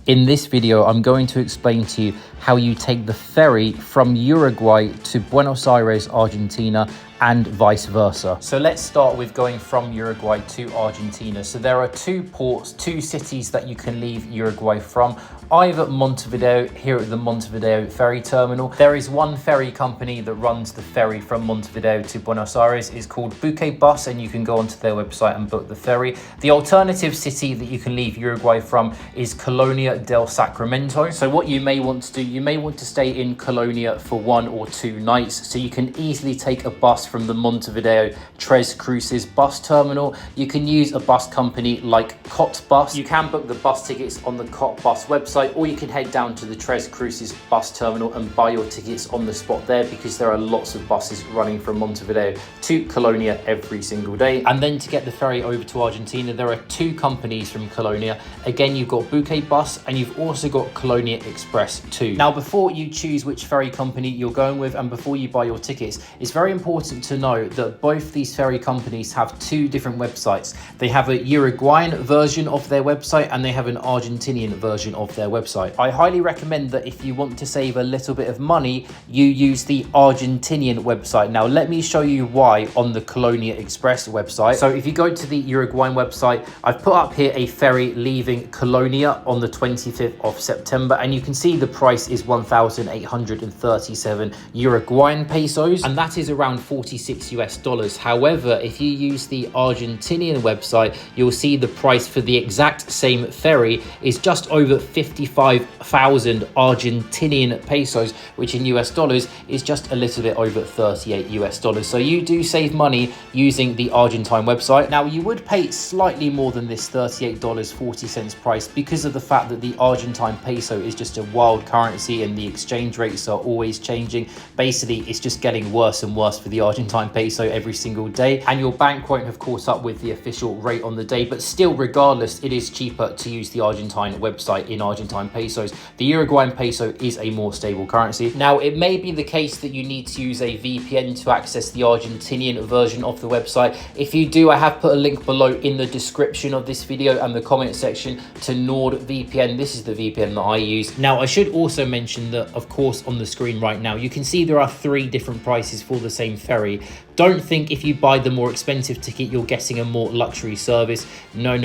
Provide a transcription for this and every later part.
In this video, I'm going to explain to you how you take the ferry from Uruguay to Buenos Aires, Argentina, and vice versa. So let's start with going from Uruguay to Argentina. So there are two ports, two cities that you can leave Uruguay from. Either Montevideo, here at the Montevideo ferry terminal. There is one ferry company that runs the ferry from Montevideo to Buenos Aires. It's called Buquebus, and you can go onto their website and book the ferry. The alternative city that you can leave Uruguay from is Colonia del Sacramento. So what you may want to do, you may want to stay in Colonia for 1 or 2 nights. So you can easily take a bus from the Montevideo Tres Cruces bus terminal. You can use a bus company like Cot Bus. You can book the bus tickets on the Cot Bus website, or you can head down to the Tres Cruces bus terminal and buy your tickets on the spot there, because there are lots of buses running from Montevideo to Colonia every single day. And then to get the ferry over to Argentina, there are 2 companies from Colonia. Again, you've got Buquebus and you've also got Colonia Express too. Now, before you choose which ferry company you're going with and before you buy your tickets, it's very important to know that both these ferry companies have 2 different websites. They have a Uruguayan version of their website and they have an Argentinian version of their website. I highly recommend that if you want to save a little bit of money, you use the Argentinian website. Now, let me show you why on the Colonia Express website. So if you go to the Uruguayan website, I've put up here a ferry leaving Colonia on the 25th of September, and you can see the price is 1,837 Uruguayan pesos, and that is around $46 US. However, if you use the Argentinian website, you'll see the price for the exact same ferry is just over 55,000 Argentinian pesos, which in US dollars is just a little bit over $38 US. So you do save money using the Argentine website. Now, you would pay slightly more than this $38.40 price because of the fact that the Argentine peso is just a wild currency and the exchange rates are always changing. Basically, it's just getting worse and worse for the Argentine peso every single day, and your bank won't have caught up with the official rate on the day. But still, regardless, it is cheaper to use the Argentine website in Argentine pesos. The Uruguayan peso is a more stable currency. Now, it may be the case that you need to use a VPN to access the Argentinian version of the website. If you do, I have put a link below in the description of this video and the comment section to NordVPN. This is the VPN that I use. Now, I should also mention that, of course, on the screen right now, you can see there are 3 different prices for the same ferry. Don't think if you buy the more expensive ticket, you're getting a more luxury service. No.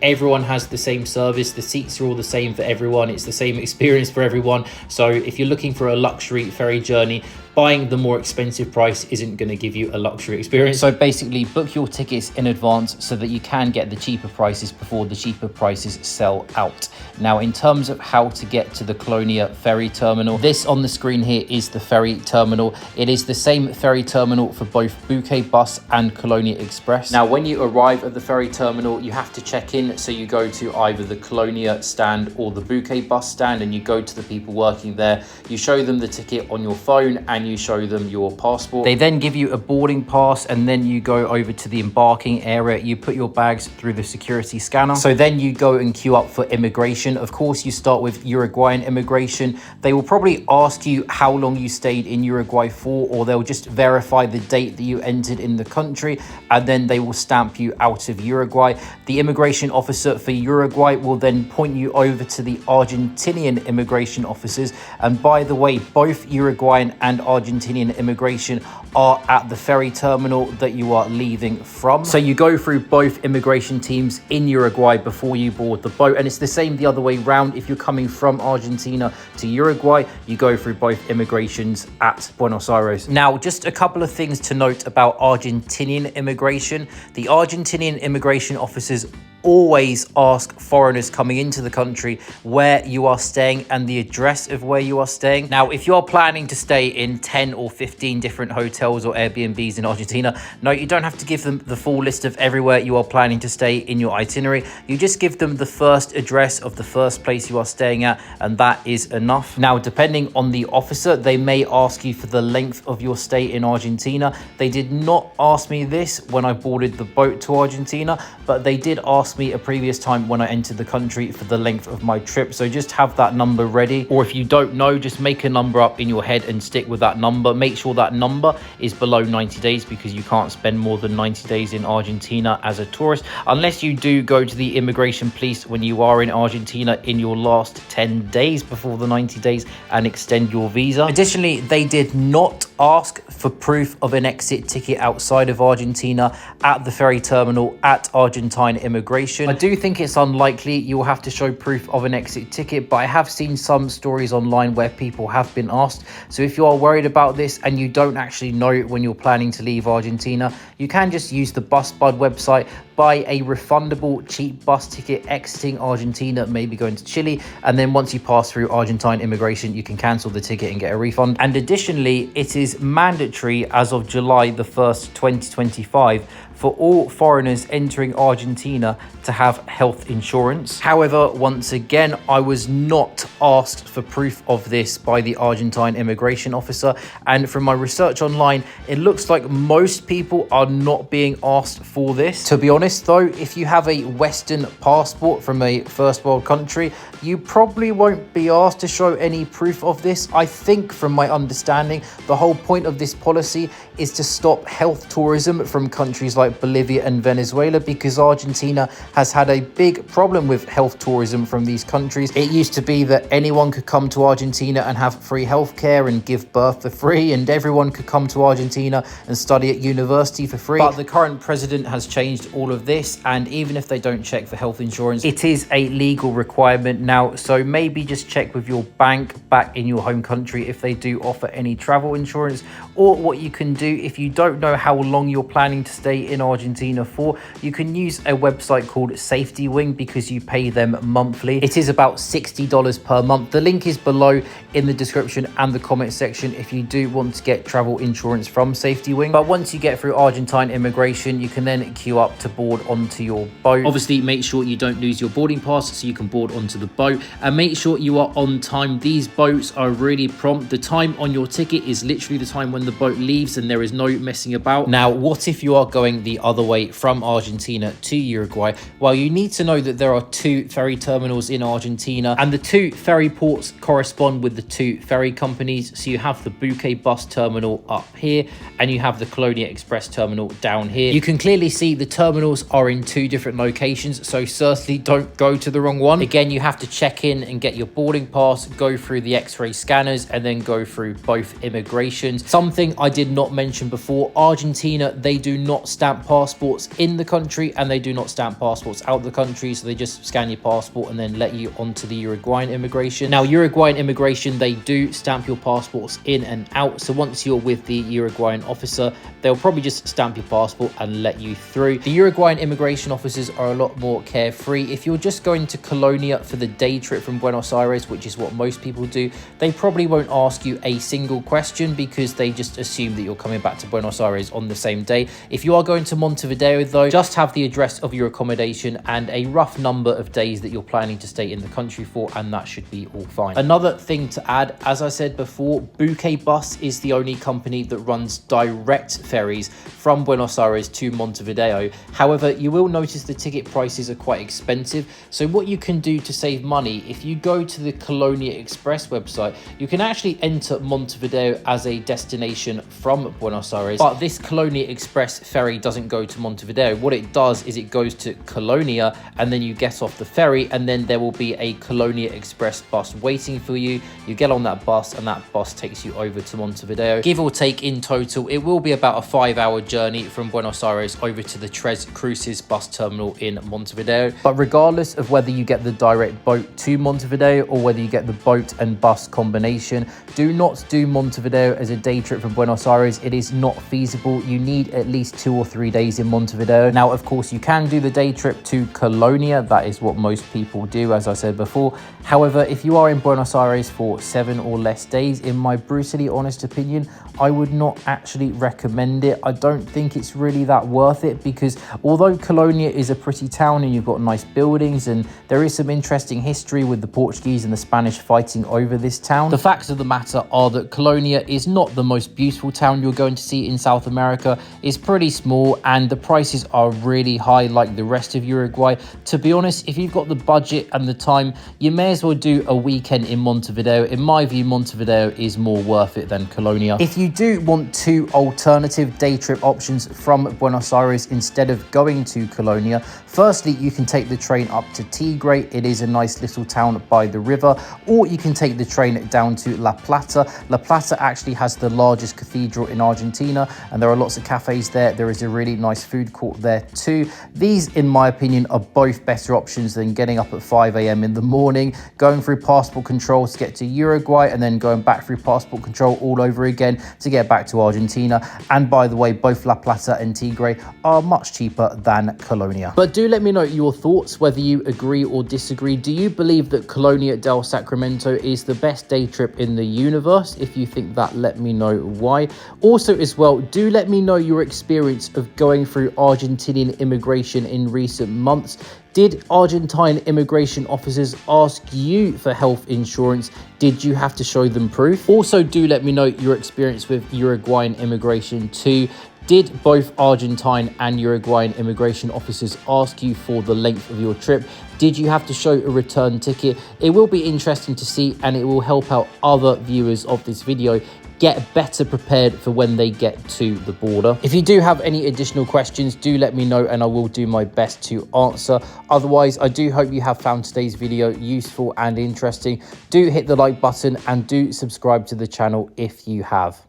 Everyone has the same service. The seats are all the same for everyone. It's the same experience for everyone. So if you're looking for a luxury ferry journey, buying the more expensive price isn't going to give you a luxury experience. So basically, book your tickets in advance so that you can get the cheaper prices before the cheaper prices sell out. Now, in terms of how to get to the Colonia ferry terminal, this on the screen here is the ferry terminal. It is the same ferry terminal for both Buquebus and Colonia Express. Now, when you arrive at the ferry terminal, you have to check in. So you go to either the Colonia stand or the Buquebus stand, and you go to the people working there. You show them the ticket on your phone and you show them your passport. They then give you a boarding pass, and then you go over to the embarking area. You put your bags through the security scanner. So then you go and queue up for immigration. Of course, you start with Uruguayan immigration. They will probably ask you how long you stayed in Uruguay for, or they'll just verify the date that you entered in the country, and then they will stamp you out of Uruguay. The immigration officer for Uruguay will then point you over to the Argentinian immigration officers. And by the way, both Uruguayan and Argentinian immigration are at the ferry terminal that you are leaving from. So you go through both immigration teams in Uruguay before you board the boat, and it's the same the other way round. If you're coming from Argentina to Uruguay, you go through both immigrations at Buenos Aires. Now, just a couple of things to note about Argentinian immigration. The Argentinian immigration officers always ask foreigners coming into the country where you are staying and the address of where you are staying. Now, if you're planning to stay in 10 or 15 different hotels or Airbnbs in Argentina, no, you don't have to give them the full list of everywhere you are planning to stay in your itinerary. You just give them the first address of the first place you are staying at, and that is enough. Now, depending on the officer, they may ask you for the length of your stay in Argentina. They did not ask me this when I boarded the boat to Argentina, but they did ask asked me a previous time when I entered the country for the length of my trip. So just have that number ready. Or if you don't know, just make a number up in your head and stick with that number. Make sure that number is below 90 days because you can't spend more than 90 days in Argentina as a tourist, unless you do go to the immigration police when you are in Argentina in your last 10 days before the 90 days and extend your visa. Additionally, they did not ask for proof of an exit ticket outside of Argentina at the ferry terminal at Argentine immigration. I do think it's unlikely you will have to show proof of an exit ticket, but I have seen some stories online where people have been asked. So if you are worried about this and you don't actually know when you're planning to leave Argentina, you can just use the BusBud website, buy a refundable cheap bus ticket exiting Argentina, maybe going to Chile, and then once you pass through Argentine immigration, you can cancel the ticket and get a refund. And additionally, it is mandatory as of July the 1st, 2025, for all foreigners entering Argentina to have health insurance. However, once again, I was not asked for proof of this by the Argentine immigration officer. And from my research online, it looks like most people are not being asked for this. To be honest though, if you have a Western passport from a first world country, you probably won't be asked to show any proof of this. I think from my understanding, the whole point of this policy is to stop health tourism from countries like Bolivia and Venezuela, because Argentina has had a big problem with health tourism from these countries. It used to be that anyone could come to Argentina and have free healthcare and give birth for free, and everyone could come to Argentina and study at university for free. But the current president has changed all of this, and even if they don't check for health insurance, it is a legal requirement now. So maybe just check with your bank back in your home country if they do offer any travel insurance. Or what you can do, if you don't know how long you're planning to stay in Argentina for, you can use a website called Safety Wing because you pay them monthly. It is about $60 per month. The link is below in the description and the comment section if you do want to get travel insurance from Safety Wing. But once you get through Argentine immigration, you can then queue up to board onto your boat. Obviously, make sure you don't lose your boarding pass so you can board onto the boat, and make sure you are on time. These boats are really prompt. The time on your ticket is literally the time when the boat leaves, and there is no messing about. Now, what if you are going the other way from Argentina to Uruguay? Well, you need to know that there are 2 ferry terminals in Argentina, and the 2 ferry ports correspond with the 2 ferry companies. So you have the Buquebus terminal up here, and you have the Colonia Express terminal down here. You can clearly see the terminals are in 2 different locations, so certainly don't go to the wrong one. Again, you have to check in and get your boarding pass, go through the x-ray scanners, and then go through both immigrations. Something I did not mention before, Argentina, they do not stamp passports in the country and they do not stamp passports out of the country, so they just scan your passport and then let you onto the Uruguayan immigration. Now, Uruguayan immigration, they do stamp your passports in and out, so once you're with the Uruguayan officer, they'll probably just stamp your passport and let you through. The Uruguayan immigration officers are a lot more carefree. If you're just going to Colonia for the day trip from Buenos Aires, which is what most people do, they probably won't ask you a single question because they just assume that you're coming back to Buenos Aires on the same day. If you are going to Montevideo though, just have the address of your accommodation and a rough number of days that you're planning to stay in the country for, and that should be all fine. Another thing to add, as I said before, Buquebus is the only company that runs direct ferries from Buenos Aires to Montevideo. However, you will notice the ticket prices are quite expensive. So what you can do to save money, if you go to the Colonia Express website, you can actually enter Montevideo as a destination from Buenos Aires. But this Colonia Express ferry doesn't go to Montevideo. What it does is it goes to Colonia, and then you get off the ferry, and then there will be a Colonia Express bus waiting for you. You get on that bus, and that bus takes you over to Montevideo. Give or take, in total, it will be about a 5-hour journey from Buenos Aires over to the Tres Cruces bus terminal in Montevideo. But regardless of whether you get the direct boat to Montevideo or whether you get the boat and bus combination, do not do Montevideo as a day trip from Buenos Aires. It is not feasible. You need at least 2 or 3 days in Montevideo. Now, of course, you can do the day trip to Colonia. That is what most people do, as I said before. However, if you are in Buenos Aires for 7 or less days, in my brutally honest opinion, I would not actually recommend it. I don't think it's really that worth it, because Although Colonia is a pretty town and you've got nice buildings and there is some interesting history with the Portuguese and the Spanish fighting over this town, the facts of the matter are that Colonia is not the most beautiful town you're going to see in South America. It's pretty small and the prices are really high like the rest of Uruguay. To be honest, if you've got the budget and the time, you may as well do a weekend in Montevideo. In my view, Montevideo is more worth it than Colonia. If you do want two alternative day trip options from Buenos Aires instead of going to Colonia, firstly, you can take the train up to Tigre. It is a nice little town by the river, or you can take the train down to La Plata. La Plata actually has the largest cathedral in Argentina and there are lots of cafes there. There is a really nice food court there too. These, in my opinion, are both better options than getting up at 5 a.m. in the morning, going through passport control to get to Uruguay and then going back through passport control all over again to get back to Argentina. And by the way, both La Plata and Tigre are much cheaper than Colonia. But do let me know your thoughts, whether you agree or disagree. Do you believe that Colonia del Sacramento is the best day trip in the universe? If you think that, let me know why. Also as well, do let me know your experience of going through Argentinian immigration in recent months. Did Argentine immigration officers ask you for health insurance? Did you have to show them proof? Also, do let me know your experience with Uruguayan immigration too. Did both Argentine and Uruguayan immigration officers ask you for the length of your trip? Did you have to show a return ticket? It will be interesting to see and it will help out other viewers of this video get better prepared for when they get to the border. If you do have any additional questions, do let me know and I will do my best to answer. Otherwise, I do hope you have found today's video useful and interesting. Do hit the like button and do subscribe to the channel if you have.